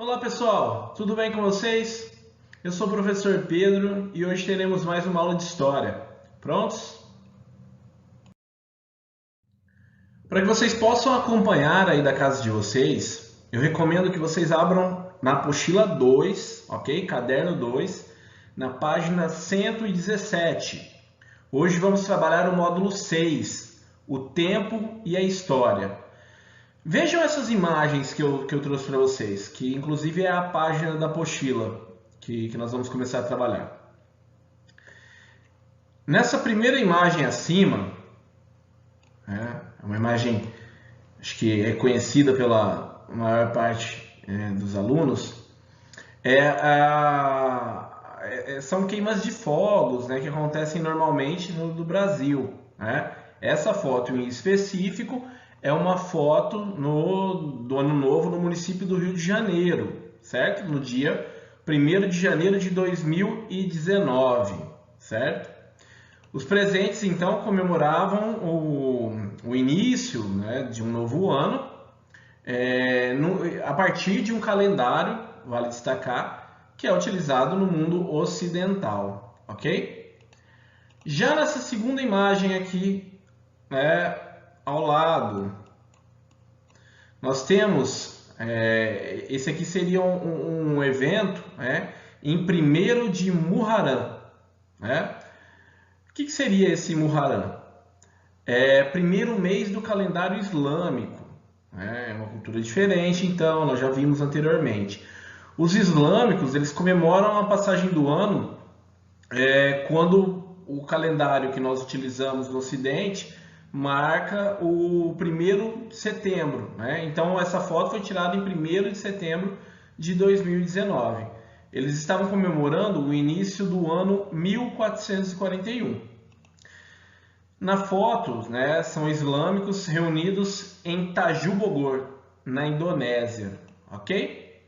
Olá pessoal, tudo bem com vocês? Eu sou o professor Pedro e hoje teremos mais uma aula de História. Prontos? Para que vocês possam acompanhar aí da casa de vocês, eu recomendo que vocês abram na apostila 2, ok? Caderno 2, na página 117. Hoje vamos trabalhar o módulo 6, o tempo e a história. Vejam essas imagens que eu trouxe para vocês, que inclusive é a página da apostila que nós vamos começar a trabalhar. Nessa primeira imagem acima, é uma imagem acho que é conhecida pela maior parte dos alunos, são queimas de fogos, né, que acontecem normalmente no Brasil. Né? Essa foto em específico é uma foto do Ano Novo no município do Rio de Janeiro, certo? No dia 1º de janeiro de 2019, certo? Os presentes, então, comemoravam o início, né, de um novo ano, a partir de um calendário, vale destacar, que é utilizado no mundo ocidental, ok? Já nessa segunda imagem aqui, ao lado, nós temos, esse aqui seria um evento em 1º de Muharram. O que seria esse Muharram? É primeiro mês do calendário islâmico. É uma cultura diferente, então, nós já vimos anteriormente. Os islâmicos, eles comemoram a passagem do ano quando o calendário que nós utilizamos no Ocidente marca o 1º de setembro. Então, essa foto foi tirada em 1º de setembro de 2019. Eles estavam comemorando o início do ano 1441. Na foto, são islâmicos reunidos em Tajubogor, na Indonésia, ok?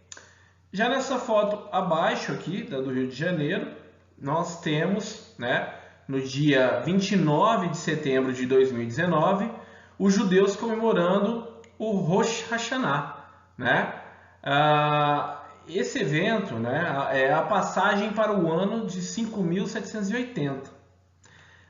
Já nessa foto abaixo aqui, do Rio de Janeiro, nós temos, no dia 29 de setembro de 2019, os judeus comemorando o Rosh Hashanah, esse evento, é a passagem para o ano de 5.780.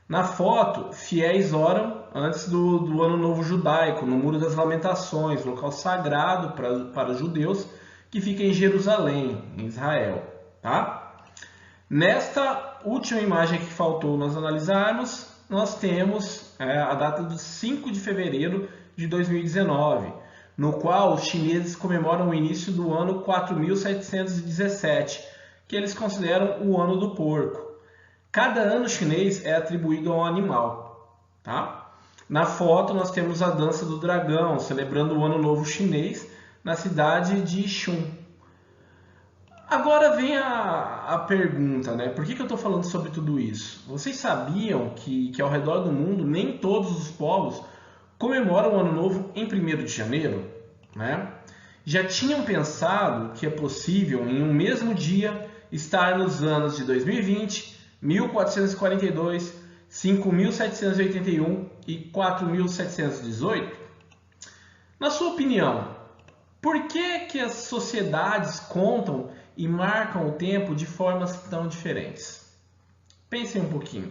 Na foto, fiéis oram antes do Ano Novo Judaico, no Muro das Lamentações, local sagrado para os judeus, que fica em Jerusalém, em Israel. Tá? Nesta última imagem que faltou nós analisarmos, nós temos a data de 5 de fevereiro de 2019, no qual os chineses comemoram o início do ano 4717, que eles consideram o Ano do Porco. Cada ano chinês é atribuído a um animal. Tá? Na foto nós temos a dança do dragão, celebrando o Ano Novo Chinês na cidade de Chun. Agora vem a pergunta, por que eu estou falando sobre tudo isso? Vocês sabiam que ao redor do mundo nem todos os povos comemoram o Ano Novo em 1º de janeiro? Já tinham pensado que é possível em um mesmo dia estar nos anos de 2020, 1442, 5.781 e 4.718? Na sua opinião, por que as sociedades contam e marcam o tempo de formas tão diferentes? Pensem um pouquinho.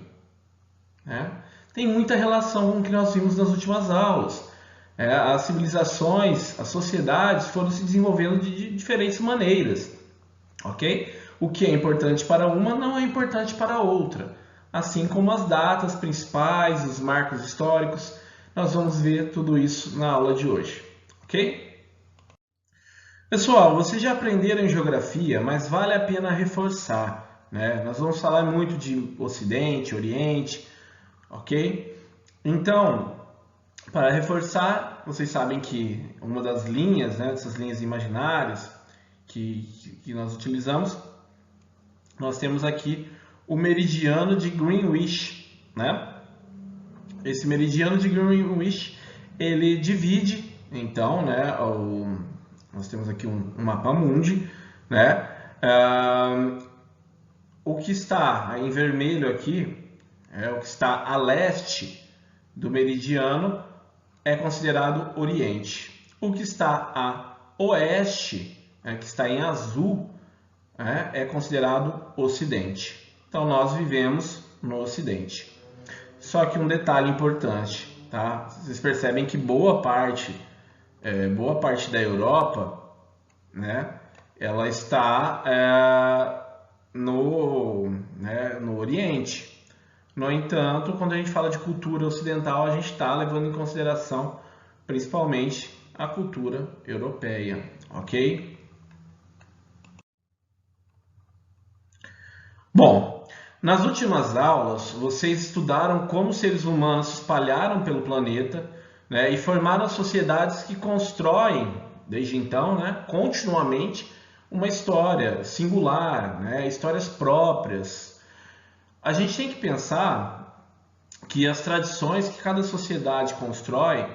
Tem muita relação com o que nós vimos nas últimas aulas. As civilizações, as sociedades foram se desenvolvendo de diferentes maneiras. Ok? O que é importante para uma não é importante para a outra. Assim como as datas principais, os marcos históricos, nós vamos ver tudo isso na aula de hoje. Ok? Pessoal, vocês já aprenderam em geografia, mas vale a pena reforçar. Nós vamos falar muito de Ocidente, Oriente, ok? Então, para reforçar, vocês sabem que uma das linhas, dessas linhas imaginárias que nós utilizamos, nós temos aqui o meridiano de Greenwich. Esse meridiano de Greenwich, ele divide, então, nós temos aqui um mapa mundi, o que está em vermelho aqui, o que está a leste do meridiano, é considerado Oriente. O que está a oeste que está em azul, é considerado Ocidente. Então nós vivemos no Ocidente. Só que um detalhe importante, tá? Vocês percebem que boa parte da Europa, né, ela está no Oriente. No entanto, quando a gente fala de cultura ocidental, a gente está levando em consideração principalmente a cultura europeia, ok? Bom, nas últimas aulas, vocês estudaram como os seres humanos se espalharam pelo planeta, né, e formaram sociedades que constroem, desde então, né, continuamente, uma história singular, né, histórias próprias. A gente tem que pensar que as tradições que cada sociedade constrói,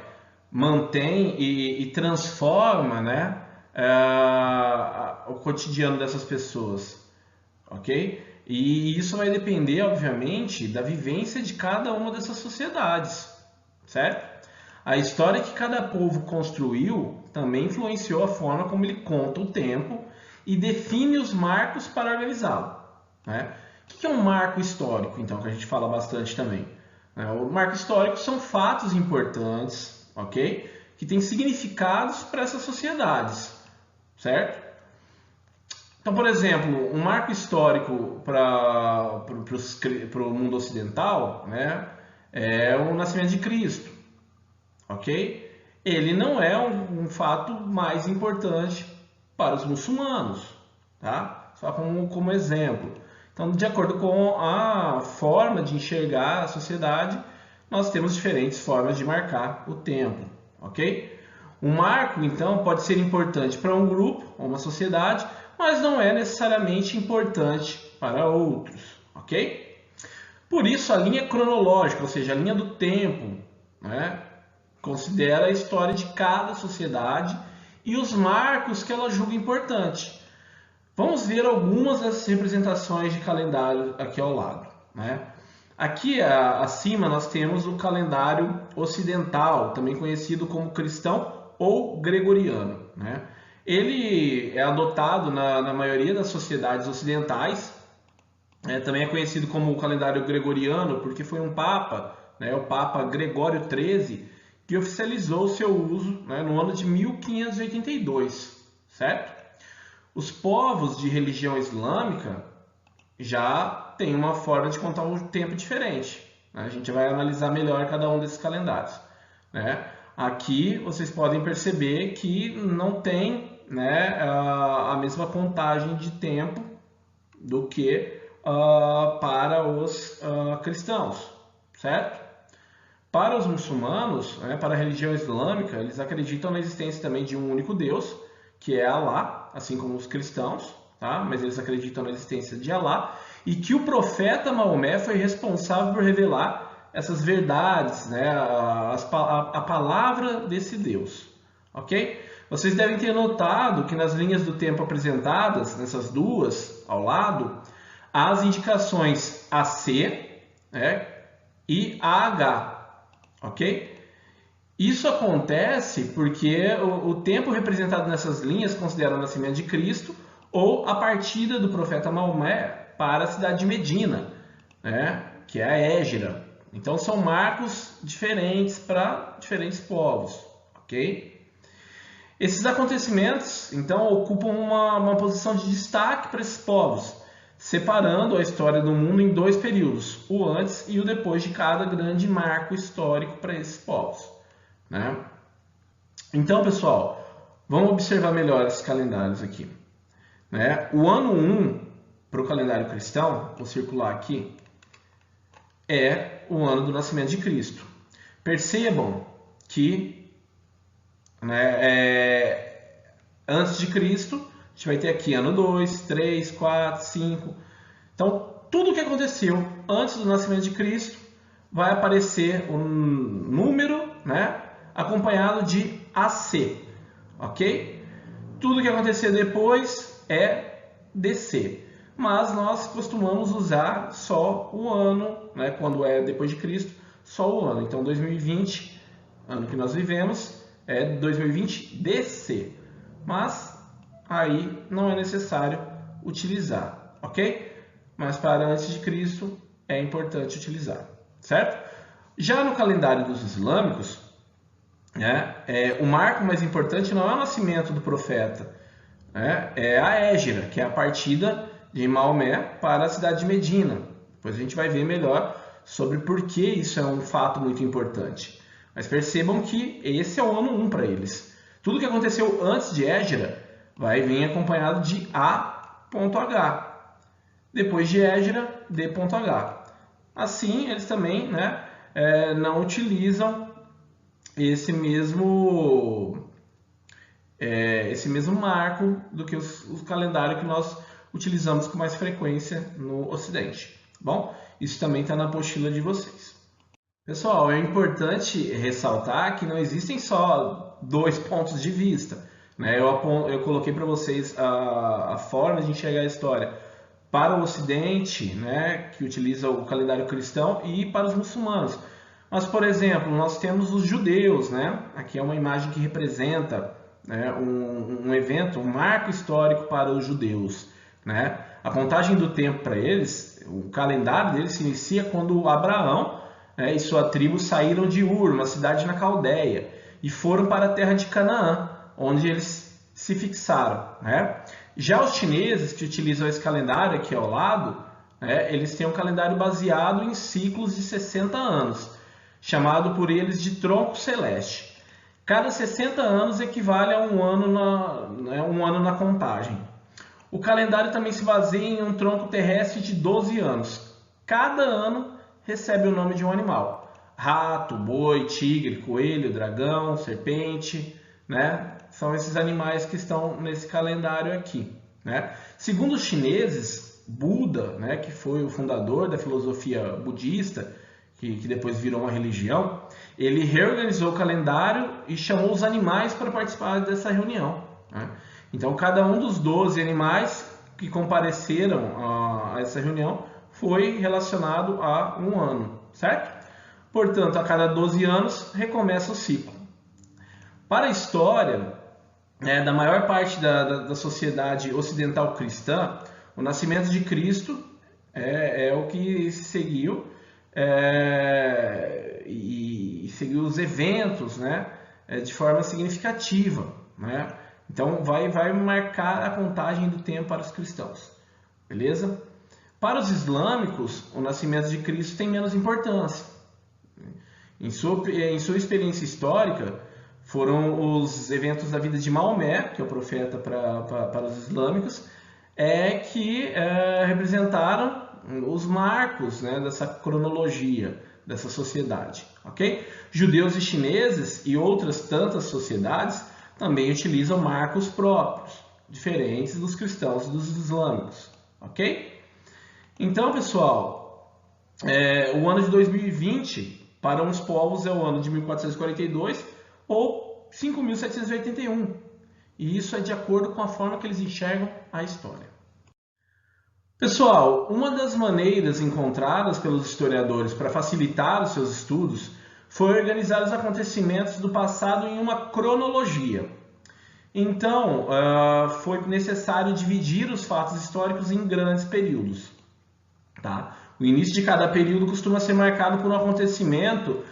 mantém e transforma, né, o cotidiano dessas pessoas, ok? E isso vai depender, obviamente, da vivência de cada uma dessas sociedades, certo? A história que cada povo construiu também influenciou a forma como ele conta o tempo e define os marcos para organizá-lo, né? O que é um marco histórico, então, que a gente fala bastante também? O marco histórico são fatos importantes, ok? Que têm significados para essas sociedades, certo? Então, por exemplo, um marco histórico para o mundo ocidental, né, é o nascimento de Cristo, ok? Ele não é um fato mais importante para os muçulmanos, tá? Só como exemplo. Então, de acordo com a forma de enxergar a sociedade, nós temos diferentes formas de marcar o tempo, ok? Um marco, então, pode ser importante para um grupo ou uma sociedade, mas não é necessariamente importante para outros, ok? Por isso, a linha cronológica, ou seja, a linha do tempo, né, considera a história de cada sociedade e os marcos que ela julga importante. Vamos ver algumas das representações de calendário aqui ao lado, né? Aqui acima nós temos o calendário ocidental, também conhecido como cristão ou gregoriano, né? Ele é adotado na maioria das sociedades ocidentais, também é conhecido como o calendário gregoriano porque foi um papa, né, o Papa Gregório XIII, que oficializou o seu uso, né, no ano de 1582, certo? Os povos de religião islâmica já têm uma forma de contar o tempo diferente, né? A gente vai analisar melhor cada um desses calendários, né? Aqui vocês podem perceber que não tem, né, a mesma contagem de tempo do que para os cristãos, certo? Para os muçulmanos, né, para a religião islâmica, eles acreditam na existência também de um único Deus, que é Alá, assim como os cristãos, tá? Mas eles acreditam na existência de Alá, e que o profeta Maomé foi responsável por revelar essas verdades, né, a palavra desse Deus, ok? Vocês devem ter notado que nas linhas do tempo apresentadas, nessas duas ao lado, há as indicações AC, né, e AH, ok? Isso acontece porque o tempo representado nessas linhas considera o nascimento de Cristo ou a partida do profeta Maomé para a cidade de Medina, né, que é a Égira. Então são marcos diferentes para diferentes povos, ok? Esses acontecimentos, então, ocupam uma posição de destaque para esses povos, separando a história do mundo em dois períodos, o antes e o depois de cada grande marco histórico para esses povos, né? Então, pessoal, vamos observar melhor esses calendários aqui, né? O ano 1 para o calendário cristão, vou circular aqui, é o ano do nascimento de Cristo. Percebam que, né, antes de Cristo, a gente vai ter aqui ano 2, 3, 4, 5. Então, tudo o que aconteceu antes do nascimento de Cristo vai aparecer um número, né, acompanhado de AC, ok? Tudo que acontecer depois é DC. Mas nós costumamos usar só o ano, né, quando é depois de Cristo, só o ano. Então, 2020, ano que nós vivemos, é 2020 DC. Mas aí não é necessário utilizar, ok? Mas para antes de Cristo é importante utilizar, certo? Já no calendário dos islâmicos, né, o marco mais importante não é o nascimento do profeta, né, é a Hégira, que é a partida de Maomé para a cidade de Medina. Depois a gente vai ver melhor sobre por que isso é um fato muito importante. Mas percebam que esse é o ano 1 para eles. Tudo que aconteceu antes de Hégira vai vir acompanhado de A.H. Depois de Hégira, D.H. Assim, eles também, né, não utilizam esse mesmo marco do que o calendário que nós utilizamos com mais frequência no Ocidente. Bom, isso também está na apostila de vocês. Pessoal, é importante ressaltar que não existem só dois pontos de vista, né? Eu coloquei para vocês a forma de enxergar a história para o Ocidente, né, que utiliza o calendário cristão, e para os muçulmanos. Mas, por exemplo, nós temos os judeus, né? Aqui é uma imagem que representa, né, um evento, um marco histórico para os judeus, né? A contagem do tempo para eles, o calendário deles se inicia quando Abraão, né, e sua tribo saíram de Ur, uma cidade na Caldeia, e foram para a terra de Canaã, onde eles se fixaram, né? Já os chineses, que utilizam esse calendário aqui ao lado, né, eles têm um calendário baseado em ciclos de 60 anos, chamado por eles de tronco celeste. Cada 60 anos equivale a um ano na contagem. O calendário também se baseia em um tronco terrestre de 12 anos. Cada ano recebe o nome de um animal. Rato, boi, tigre, coelho, dragão, serpente, né? São esses animais que estão nesse calendário aqui, né? Segundo os chineses, Buda, né, que foi o fundador da filosofia budista, que depois virou uma religião, ele reorganizou o calendário e chamou os animais para participar dessa reunião, né? Então, cada um dos 12 animais que compareceram a essa reunião foi relacionado a um ano, certo? Portanto, a cada 12 anos recomeça o ciclo. Para a história da maior parte da sociedade ocidental cristã, o nascimento de Cristo é o que seguiu, e seguiu os eventos, né, de forma significativa, né? Então vai marcar a contagem do tempo para os cristãos, beleza? Para os islâmicos, o nascimento de Cristo tem menos importância. Em sua experiência histórica, foram os eventos da vida de Maomé, que é o profeta para os islâmicos, que representaram os marcos, né, dessa cronologia, dessa sociedade, ok? Judeus e chineses e outras tantas sociedades também utilizam marcos próprios, diferentes dos cristãos e dos islâmicos, ok? Então, pessoal, o ano de 2020 para uns povos é o ano de 1442 ou 5.781, e isso é de acordo com a forma que eles enxergam a história. Pessoal, uma das maneiras encontradas pelos historiadores para facilitar os seus estudos foi organizar os acontecimentos do passado em uma cronologia. Então, foi necessário dividir os fatos históricos em grandes períodos, tá? O início de cada período costuma ser marcado por um acontecimento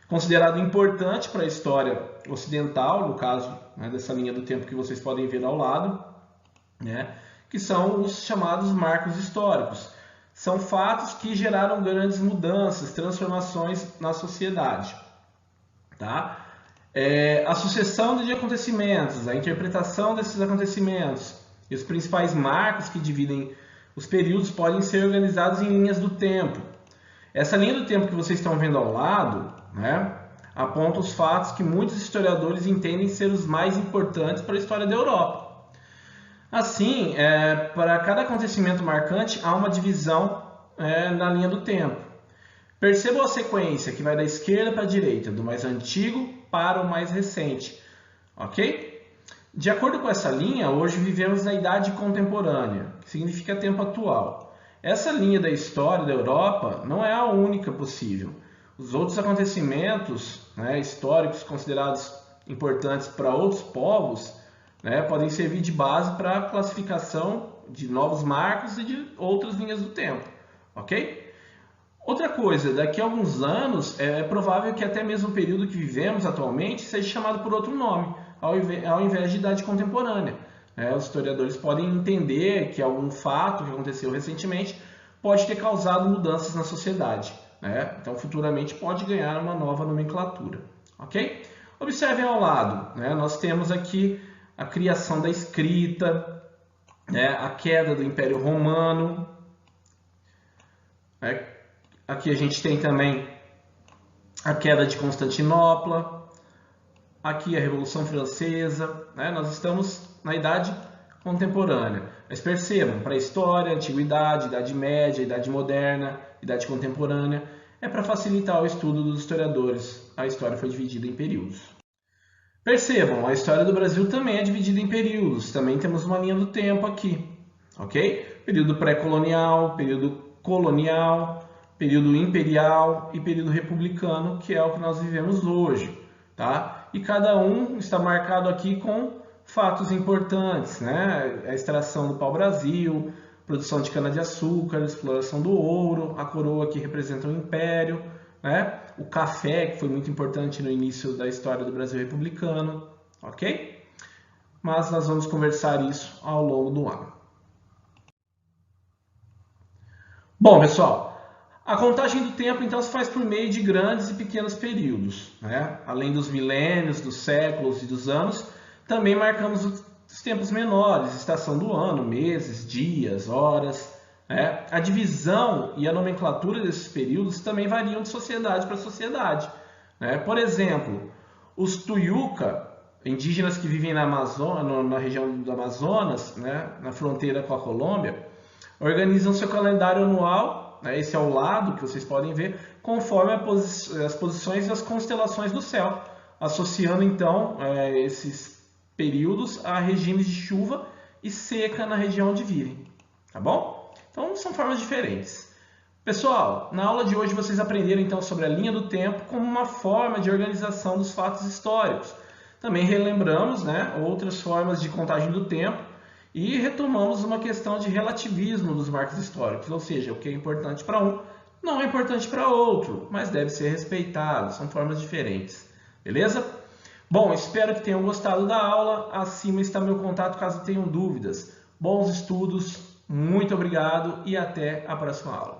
considerado importante para a história ocidental, no caso, né, dessa linha do tempo que vocês podem ver ao lado, né, que são os chamados marcos históricos. São fatos que geraram grandes mudanças, transformações na sociedade, tá? A sucessão de acontecimentos, a interpretação desses acontecimentos e os principais marcos que dividem os períodos podem ser organizados em linhas do tempo. Essa linha do tempo que vocês estão vendo ao lado, né, aponta os fatos que muitos historiadores entendem ser os mais importantes para a história da Europa. Assim, para cada acontecimento marcante, há uma divisão na linha do tempo. Percebam a sequência que vai da esquerda para a direita, do mais antigo para o mais recente, ok? De acordo com essa linha, hoje vivemos na Idade Contemporânea, que significa tempo atual. Essa linha da história da Europa não é a única possível. Os outros acontecimentos, né, históricos considerados importantes para outros povos né, podem servir de base para a classificação de novos marcos e de outras linhas do tempo, ok? Outra coisa, daqui a alguns anos é provável que até mesmo o período que vivemos atualmente seja chamado por outro nome, ao invés de idade contemporânea. Os historiadores podem entender que algum fato que aconteceu recentemente pode ter causado mudanças na sociedade, né? Então futuramente pode ganhar uma nova nomenclatura, ok? Observem ao lado, né? Nós temos aqui a criação da escrita, né? A queda do Império Romano, né? Aqui a gente tem também a queda de Constantinopla, aqui a Revolução Francesa, né? Nós estamos na Idade Contemporânea. Mas percebam, para a história, Antiguidade, Idade Média, Idade Moderna, Idade Contemporânea, é para facilitar o estudo dos historiadores. A história foi dividida em períodos. Percebam, a história do Brasil também é dividida em períodos. Também temos uma linha do tempo aqui, ok? Período pré-colonial, período colonial, período imperial e período republicano, que é o que nós vivemos hoje, tá? E cada um está marcado aqui com fatos importantes, né? A extração do pau-brasil, produção de cana-de-açúcar, exploração do ouro, a coroa que representa o império, né? O café, que foi muito importante no início da história do Brasil republicano, ok? Mas nós vamos conversar isso ao longo do ano. Bom, pessoal, a contagem do tempo, então, se faz por meio de grandes e pequenos períodos, né? Além dos milênios, dos séculos e dos anos, também marcamos os tempos menores, estação do ano, meses, dias, horas, né? A divisão e a nomenclatura desses períodos também variam de sociedade para sociedade, né? Por exemplo, os Tuiuca, indígenas que vivem na região do Amazonas, né? Na fronteira com a Colômbia, organizam seu calendário anual, né? Esse é o lado que vocês podem ver, conforme as posições e as constelações do céu, associando então esses períodos a regimes de chuva e seca na região onde vivem, tá bom? Então são formas diferentes. Pessoal, na aula de hoje vocês aprenderam então sobre a linha do tempo como uma forma de organização dos fatos históricos. Também relembramos, né, outras formas de contagem do tempo e retomamos uma questão de relativismo dos marcos históricos, ou seja, o que é importante para um não é importante para outro, mas deve ser respeitado, são formas diferentes, beleza? Bom, espero que tenham gostado da aula. Acima está meu contato caso tenham dúvidas. Bons estudos, muito obrigado e até a próxima aula.